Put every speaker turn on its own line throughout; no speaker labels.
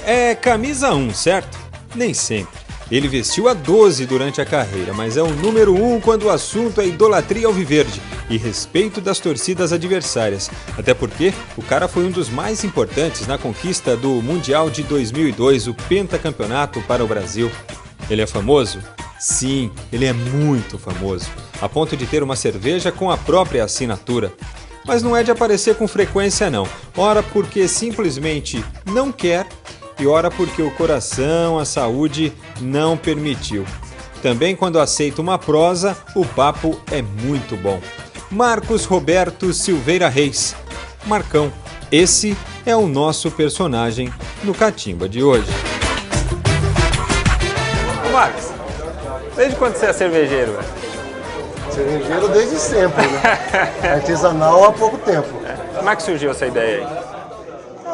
é camisa 1, certo? Nem sempre. Ele vestiu a 12 durante a carreira, mas é o número 1 quando o assunto é idolatria alviverde e respeito das torcidas adversárias. Até porque o cara foi um dos mais importantes na conquista do Mundial de 2002, o pentacampeonato para o Brasil. Ele é famoso? Sim, ele é muito famoso, a ponto de ter uma cerveja com a própria assinatura. Mas não é de aparecer com frequência não, ora porque simplesmente não quer e ora porque o coração, a saúde não permitiu. Também quando aceita uma prosa, o papo é muito bom. Marcos Roberto Silveira Reis, Marcão, esse é o nosso personagem no Catimba de hoje.
Marcos, desde quando você é cervejeiro?
Cervejeiro desde sempre, né? Artesanal há pouco tempo.
Como é que surgiu essa ideia aí?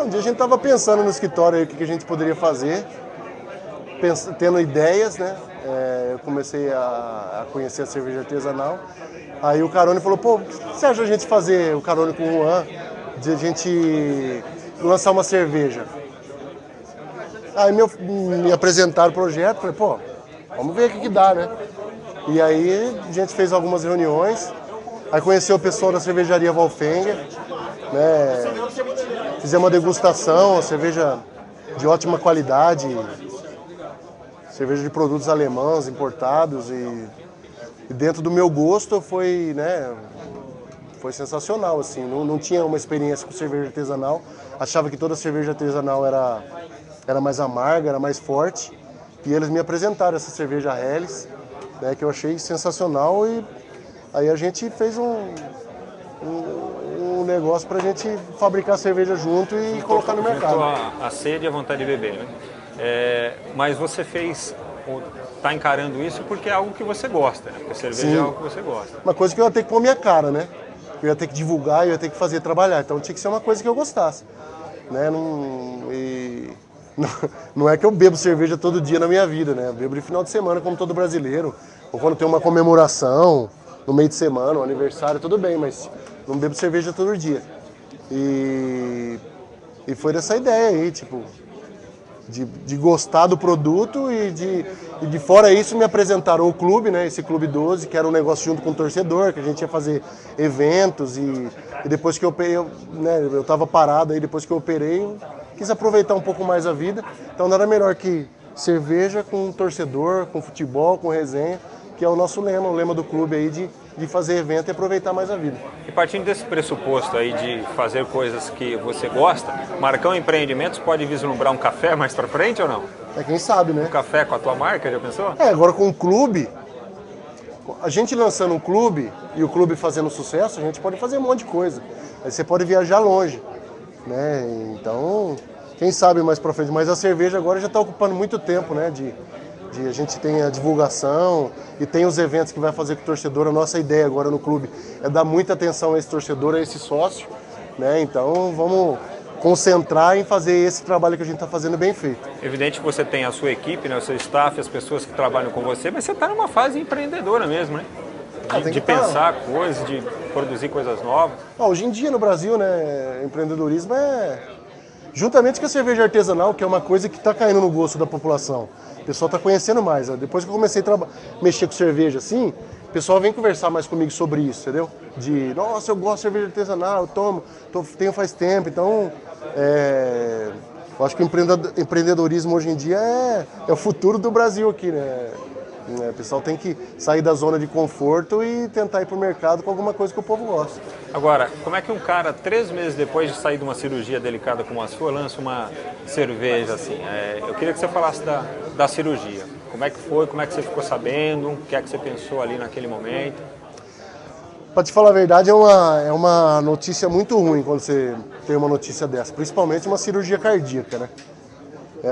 Um dia a gente estava pensando no escritório aí o que a gente poderia fazer, tendo ideias, né? Eu comecei a conhecer a cerveja artesanal. Aí o Carone falou, pô, o que você acha a gente fazer, o Carone com o Juan, de a gente lançar uma cerveja? Aí me apresentaram o projeto, falei, pô, vamos ver o que dá, né? E aí a gente fez algumas reuniões, aí conheceu o pessoal da cervejaria Valfenga, né? Fizemos uma degustação, cerveja de ótima qualidade, cerveja de produtos alemães importados e dentro do meu gosto foi, né, foi sensacional, assim, não tinha uma experiência com cerveja artesanal, achava que toda cerveja artesanal era mais amarga, era mais forte, e eles me apresentaram essa cerveja Helles, né, que eu achei sensacional e aí a gente fez um negócio pra gente fabricar cerveja junto e colocar no mercado.
A sede e a vontade de beber, né? Mas você tá encarando isso porque é algo que você gosta, né? Porque cerveja
Sim.
é algo que você gosta.
Uma coisa que eu ia ter que pôr minha cara, né? Eu ia ter que divulgar, eu ia ter que fazer trabalhar. Então tinha que ser uma coisa que eu gostasse. Né? Não é que eu bebo cerveja todo dia na minha vida, né? Eu bebo de final de semana, como todo brasileiro. Ou quando tem uma comemoração, no meio de semana, um aniversário, tudo bem, mas não bebo cerveja todo dia. E foi dessa ideia aí, tipo, de gostar do produto e de fora isso me apresentaram o clube, né? Esse Clube 12, que era um negócio junto com o torcedor, que a gente ia fazer eventos e depois que eu operei, né, eu tava parado aí, depois que eu operei, eu quis aproveitar um pouco mais a vida. Então nada melhor que cerveja com torcedor, com futebol, com resenha, que é o nosso lema, o lema do clube aí de fazer evento e aproveitar mais a vida.
E partindo desse pressuposto aí de fazer coisas que você gosta, Marcão Empreendimentos pode vislumbrar um café mais pra frente ou não?
Quem sabe, né?
Um café com a tua marca, já pensou?
Agora com o clube, a gente lançando um clube e o clube fazendo sucesso, a gente pode fazer um monte de coisa. Aí você pode viajar longe, né? Então, quem sabe mais pra frente. Mas a cerveja agora já tá ocupando muito tempo, né? A gente tem a divulgação e tem os eventos que vai fazer com o torcedor. A nossa ideia agora no clube é dar muita atenção a esse torcedor, a esse sócio, né? Então vamos concentrar em fazer esse trabalho que a gente está fazendo bem feito.
Evidente que você tem a sua equipe, né, o seu staff, as pessoas que trabalham com você, mas você está numa fase empreendedora mesmo, né? De pensar coisas, de produzir coisas novas.
Hoje em dia no Brasil, né, empreendedorismo juntamente com a cerveja artesanal, que é uma coisa que está caindo no gosto da população. O pessoal está conhecendo mais. Depois que eu comecei a mexer com cerveja assim, o pessoal vem conversar mais comigo sobre isso, entendeu? Nossa, eu gosto de cerveja artesanal, eu tomo, tenho faz tempo. Então, eu acho que o empreendedorismo hoje em dia é o futuro do Brasil aqui, né? O pessoal tem que sair da zona de conforto e tentar ir para o mercado com alguma coisa que o povo gosta.
Agora, como é que um cara, 3 meses depois de sair de uma cirurgia delicada como a sua, lança uma cerveja assim? Eu queria que você falasse da cirurgia. Como é que foi? Como é que você ficou sabendo? O que é que você pensou ali naquele momento?
Para te falar a verdade, é uma notícia muito ruim quando você tem uma notícia dessa. Principalmente uma cirurgia cardíaca, né?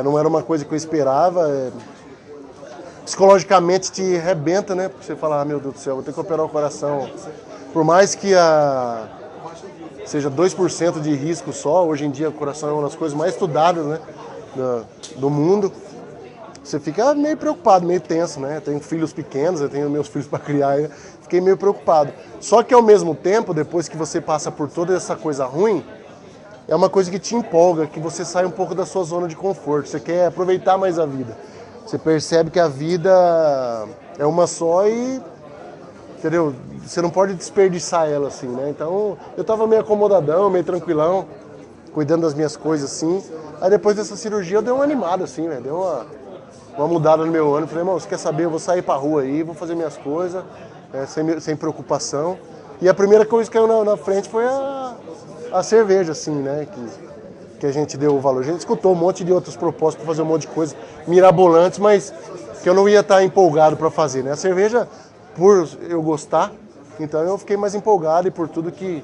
Não era uma coisa que eu esperava. Psicologicamente te arrebenta, né? Porque você fala, meu Deus do céu, vou ter que operar o coração. Por mais que seja 2% de risco só, hoje em dia o coração é uma das coisas mais estudadas, né, do mundo. Você fica meio preocupado, meio tenso, né? Eu tenho filhos pequenos, eu tenho meus filhos para criar, fiquei meio preocupado. Só que ao mesmo tempo, depois que você passa por toda essa coisa ruim, é uma coisa que te empolga, que você sai um pouco da sua zona de conforto, você quer aproveitar mais a vida. Você percebe que a vida é uma só e, entendeu? Você não pode desperdiçar ela assim, né? Então, eu tava meio acomodadão, meio tranquilão, cuidando das minhas coisas assim. Aí depois dessa cirurgia eu dei uma animada assim, velho, deu uma mudada no meu ano. Falei, irmão, você quer saber? Eu vou sair pra rua aí, vou fazer minhas coisas, sem preocupação. E a primeira coisa que caiu na frente foi a cerveja, assim, né? Que a gente deu o valor. A gente escutou um monte de outras propostas para fazer um monte de coisa mirabolantes, mas que eu não ia estar empolgado para fazer, né? A cerveja, por eu gostar, então eu fiquei mais empolgado e por tudo que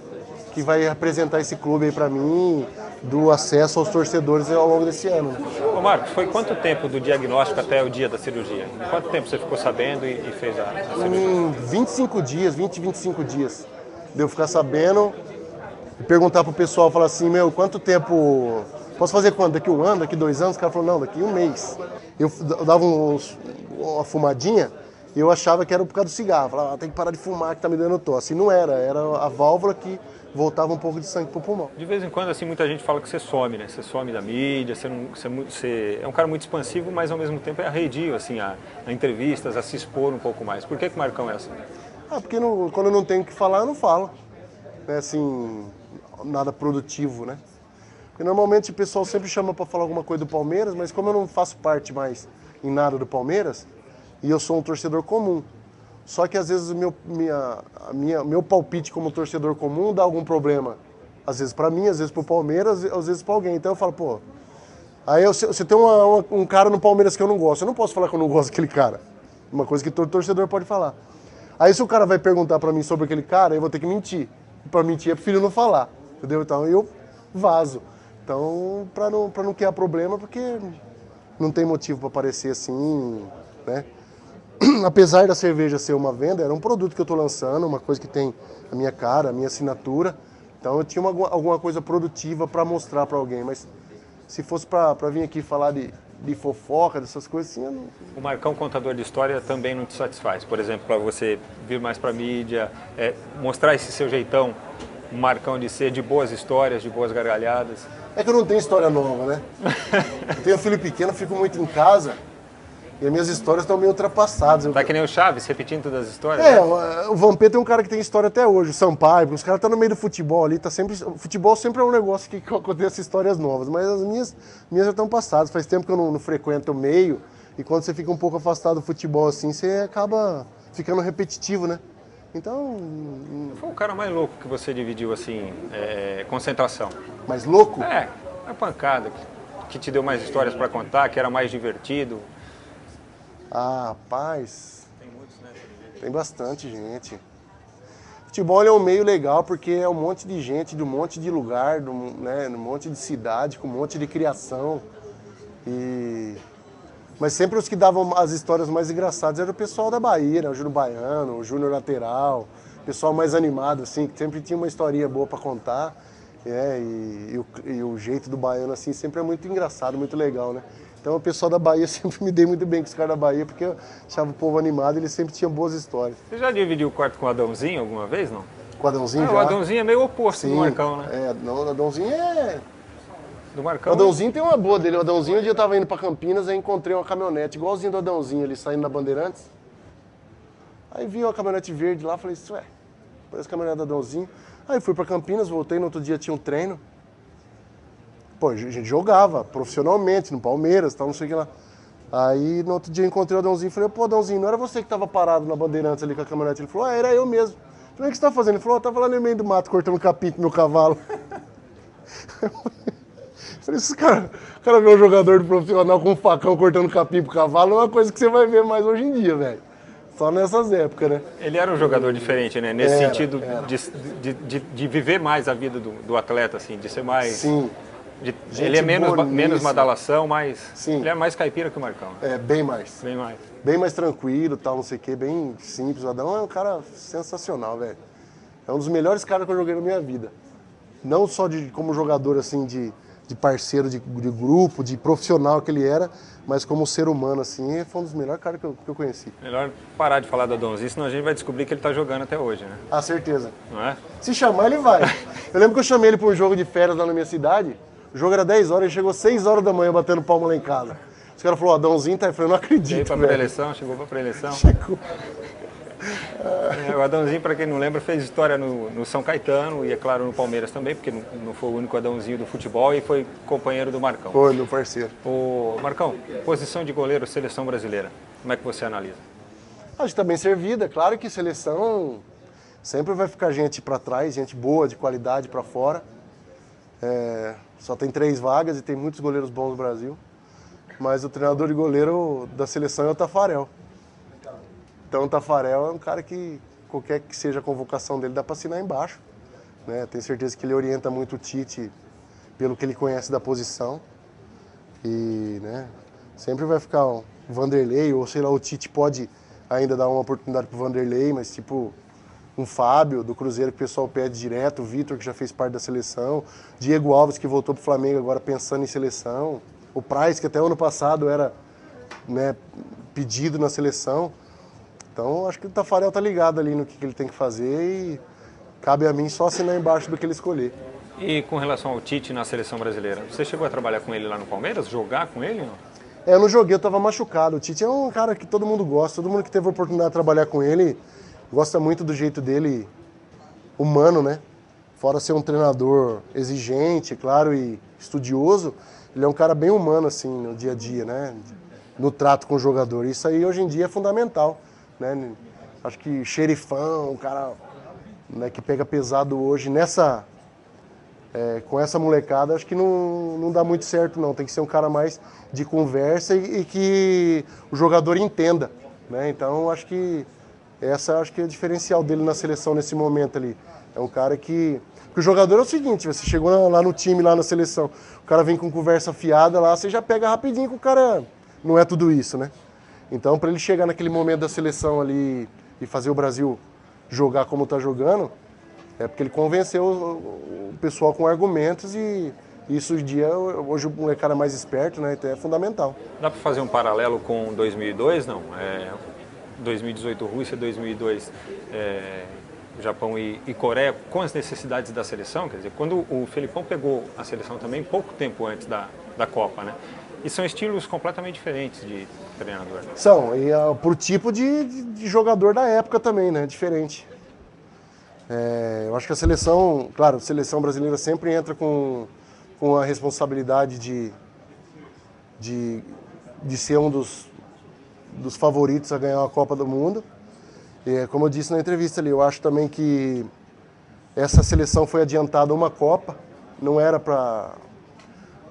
vai apresentar esse clube aí para mim, do acesso aos torcedores ao longo desse ano.
Ô Marcos, foi quanto tempo do diagnóstico até o dia da cirurgia? Quanto tempo você ficou sabendo e fez a cirurgia?
25 dias, 25 dias. De eu ficar sabendo e perguntar pro pessoal, falar assim, meu, quanto tempo... Posso fazer quando? Daqui 1 ano, daqui 2 anos? O cara falou, não, daqui 1 mês. Eu dava uma fumadinha e eu achava que era por causa do cigarro. Falava, tem que parar de fumar que tá me dando tosse. E não era a válvula que voltava um pouco de sangue pro pulmão.
De vez em quando, assim, muita gente fala que você some, né? Você some da mídia, você é um cara muito expansivo, mas ao mesmo tempo é arredio, assim, a entrevistas, a se expor um pouco mais. Por que o Marcão é assim?
Porque quando eu não tenho o que falar, eu não falo. É assim, nada produtivo, né? Porque normalmente o pessoal sempre chama para falar alguma coisa do Palmeiras, mas como eu não faço parte mais em nada do Palmeiras, e eu sou um torcedor comum, só que às vezes o meu palpite como torcedor comum dá algum problema. Às vezes para mim, às vezes para o Palmeiras, às vezes para alguém. Então eu falo, pô, aí você tem um cara no Palmeiras que eu não gosto, eu não posso falar que eu não gosto daquele cara. Uma coisa que todo torcedor pode falar. Aí se o cara vai perguntar para mim sobre aquele cara, eu vou ter que mentir. Para mentir, eu prefiro não falar, entendeu? Então eu vazo. Então, para não criar problema, porque não tem motivo para aparecer assim, né? Apesar da cerveja ser uma venda, era um produto que eu estou lançando, uma coisa que tem a minha cara, a minha assinatura. Então eu tinha alguma coisa produtiva para mostrar para alguém, mas se fosse para vir aqui falar de fofoca, dessas coisas assim, eu não...
O Marcão, contador de história, também não te satisfaz? Por exemplo, para você vir mais para a mídia, mostrar esse seu jeitão, um Marcão de ser, de boas histórias, de boas gargalhadas?
É que eu não tenho história nova, né? Eu tenho um filho pequeno, fico muito em casa e as minhas histórias estão meio ultrapassadas.
Tá que nem o Chaves, repetindo todas as histórias?
É,
né?
o Vampeta é um cara que tem história até hoje, o Sampaio, os caras estão no meio do futebol ali, tá sempre... O futebol sempre é um negócio que acontece histórias novas, mas as minhas já estão passadas, faz tempo que eu não frequento o meio, e quando você fica um pouco afastado do futebol assim, você acaba ficando repetitivo, né? Então...
Foi o cara mais louco que você dividiu, assim, concentração?
Mais louco?
A pancada, que te deu mais histórias para contar, que era mais divertido.
Ah, rapaz...
Tem muitos, né?
Tem bastante gente. Futebol é um meio legal porque é um monte de gente, de um monte de lugar, né, um monte de cidade, com um monte de criação. Mas sempre os que davam as histórias mais engraçadas era o pessoal da Bahia, né? O Júnior Baiano, o Júnior Lateral, o pessoal mais animado, assim, que sempre tinha uma historinha boa para contar. E o jeito do baiano, assim, sempre é muito engraçado, muito legal, né? Então o pessoal da Bahia sempre me dei muito bem com os caras da Bahia, porque eu achava o povo animado e eles sempre tinham boas histórias.
Você já dividiu o quarto com o Adãozinho alguma vez, não?
Com o Adãozinho já?
O Adãozinho é meio oposto
Sim,
do Marcão, né?
Não, o Adãozinho
Do Marcão.
O Adãozinho tem uma boa dele. O Adãozinho, um dia eu tava indo pra Campinas, aí encontrei uma caminhonete, igualzinho do Adãozinho ali, saindo na Bandeirantes. Aí vi uma caminhonete verde lá, falei, ué, parece a caminhonete do Adãozinho. Aí fui pra Campinas, voltei, no outro dia tinha um treino. Pô, a gente jogava profissionalmente, no Palmeiras, tal, não sei o que lá. Aí no outro dia eu encontrei o Adãozinho e falei, pô, Adãozinho, não era você que tava parado na Bandeirantes ali com a caminhonete? Ele falou, era eu mesmo. Eu falei, o que você tá fazendo? Ele falou, eu tava lá no meio do mato, cortando capim pro meu cavalo. Falei, esse cara vê um jogador de profissional com um facão cortando capim pro cavalo, é uma coisa que você vai ver mais hoje em dia, velho. Só nessas épocas, né?
Ele era um jogador diferente, né? Nesse sentido de viver mais a vida do atleta, assim, de ser mais...
Sim.
Ele é menos badalação, mas
Sim.
Ele é mais caipira que o Marcão.
É, bem mais.
Bem mais.
Bem mais tranquilo, tal, não sei o quê, bem simples. O Adão é um cara sensacional, velho. É um dos melhores caras que eu joguei na minha vida. Não só como jogador, assim, de parceiro de grupo, de profissional que ele era, mas como ser humano, assim, foi um dos melhores caras que eu conheci.
Melhor parar de falar do Adãozinho, senão a gente vai descobrir que ele tá jogando até hoje, né?
Ah, certeza.
Não é?
Se chamar, ele vai. Eu lembro que eu chamei ele para um jogo de férias lá na minha cidade. O jogo era 10 horas, ele chegou 6 horas da manhã batendo palma lá em casa. Os caras falaram, Adãozinho tá aí. Eu falei, não acredito,
Veio pra pré-eleição, chegou pra pré-eleição.
Chegou.
O Adãozinho, para quem não lembra, fez história no São Caetano e, é claro, no Palmeiras também, porque não foi o único Adãozinho do futebol e foi companheiro do Marcão.
Foi, meu parceiro.
Ô, Marcão, posição de goleiro, seleção brasileira, como é que você analisa?
Acho que tá bem servida. Claro que seleção sempre vai ficar gente para trás, gente boa, de qualidade para fora. Só tem 3 vagas e tem muitos goleiros bons no Brasil. Mas o treinador de goleiro da seleção é o Tafarel. Então o Tafarel é um cara que, qualquer que seja a convocação dele, dá para assinar embaixo. Né? Tenho certeza que ele orienta muito o Tite pelo que ele conhece da posição. E né, sempre vai ficar o Vanderlei, ou sei lá, o Tite pode ainda dar uma oportunidade pro Vanderlei, mas tipo um Fábio do Cruzeiro que o pessoal pede direto, o Vitor que já fez parte da seleção, Diego Alves que voltou pro Flamengo agora pensando em seleção, o Praz que até ano passado era, né, pedido na seleção. Então, acho que o Tafarel tá ligado ali no que ele tem que fazer e cabe a mim só assinar embaixo do que ele escolher.
E com relação ao Tite na seleção brasileira, você chegou a trabalhar com ele lá no Palmeiras, jogar com ele? Não?
Eu não joguei, eu tava machucado. O Tite é um cara que todo mundo gosta, todo mundo que teve a oportunidade de trabalhar com ele gosta muito do jeito dele humano, né? Fora ser um treinador exigente, claro, e estudioso, ele é um cara bem humano, assim, no dia a dia, né? No trato com o jogador. Isso aí, hoje em dia, é fundamental. Né? Acho que xerifão, um cara, né, que pega pesado hoje com essa molecada, acho que não dá muito certo não. Tem que ser um cara mais de conversa e que o jogador entenda. Né? Então acho que acho que é o diferencial dele na seleção nesse momento ali. É um cara que o jogador é o seguinte, você chegou lá no time, lá na seleção, o cara vem com conversa fiada lá, você já pega rapidinho que o cara não é tudo isso, né? Então, para ele chegar naquele momento da seleção ali e fazer o Brasil jogar como está jogando, é porque ele convenceu o pessoal com argumentos e isso hoje o molecada é mais esperto, né? Então é fundamental.
Dá para fazer um paralelo com 2002, não? 2018 Rússia, 2002 Japão e Coreia, com as necessidades da seleção, quer dizer, quando o Felipão pegou a seleção também pouco tempo antes da Copa, né? E são estilos completamente diferentes de treinador.
São, e por tipo de jogador da época também, né? Diferente. Eu acho que a seleção, claro, a seleção brasileira sempre entra com a responsabilidade de ser um dos favoritos a ganhar a Copa do Mundo. E, como eu disse na entrevista ali, eu acho também que essa seleção foi adiantada uma Copa, não era para...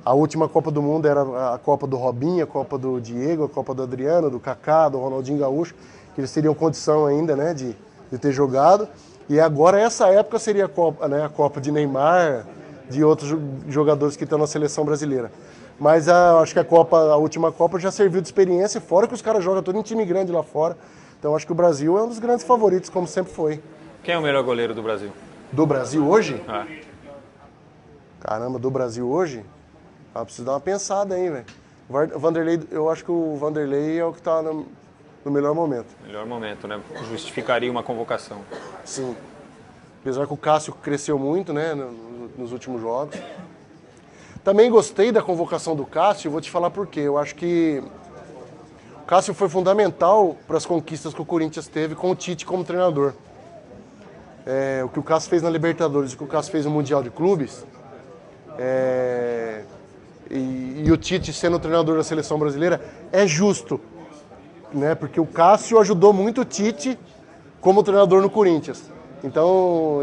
A última Copa do Mundo era a Copa do Robinho, a Copa do Diego, a Copa do Adriano, do Kaká, do Ronaldinho Gaúcho, que eles teriam condição ainda, né, de ter jogado. E agora essa época seria a Copa, né, a Copa de Neymar, de outros jogadores que estão na seleção brasileira. Mas acho que a última Copa já serviu de experiência, fora que os caras jogam todo em time grande lá fora. Então acho que o Brasil é um dos grandes favoritos, como sempre foi.
Quem é o melhor goleiro do Brasil?
Do Brasil hoje?
É.
Caramba, do Brasil hoje? Preciso dar uma pensada aí, velho. Vanderlei, eu acho que o Vanderlei é o que está no melhor momento.
Melhor momento, né? Justificaria uma convocação.
Sim. Apesar que o Cássio cresceu muito, né, nos últimos jogos. Também gostei da convocação do Cássio, vou te falar por quê. Eu acho que o Cássio foi fundamental para as conquistas que o Corinthians teve com o Tite como treinador. O que o Cássio fez na Libertadores, o que o Cássio fez no Mundial de Clubes, e o Tite sendo o treinador da seleção brasileira, é justo, né? Porque o Cássio ajudou muito o Tite como treinador no Corinthians. Então,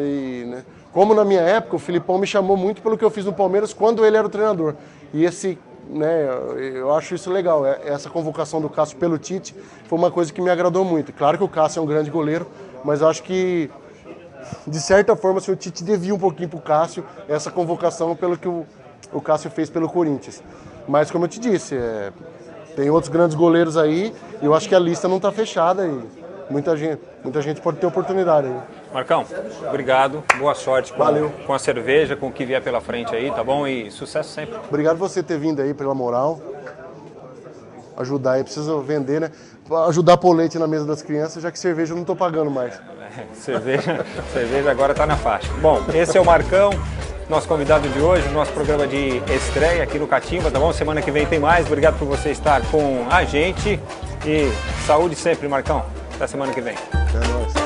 né, como na minha época, o Filipão me chamou muito pelo que eu fiz no Palmeiras quando ele era o treinador. E né, eu acho isso legal. Essa convocação do Cássio pelo Tite foi uma coisa que me agradou muito. Claro que o Cássio é um grande goleiro, mas eu acho que, de certa forma, o Tite devia um pouquinho pro Cássio essa convocação pelo que o Cássio fez pelo Corinthians. Mas, como eu te disse, tem outros grandes goleiros aí, e eu acho que a lista não está fechada e muita gente pode ter oportunidade aí.
Marcão, obrigado, boa sorte com a cerveja, com o que vier pela frente aí, tá bom? E sucesso sempre.
Obrigado você ter vindo aí, pela moral. Ajudar aí, preciso vender, né? Ajudar a pôr leite na mesa das crianças, já que cerveja eu não estou pagando mais.
Cerveja agora está na faixa. Bom, esse é o Marcão, nosso convidado de hoje, nosso programa de estreia aqui no Catimba, tá bom? Semana que vem tem mais. Obrigado por você estar com a gente e saúde sempre, Marcão. Até semana que vem.
É nóis.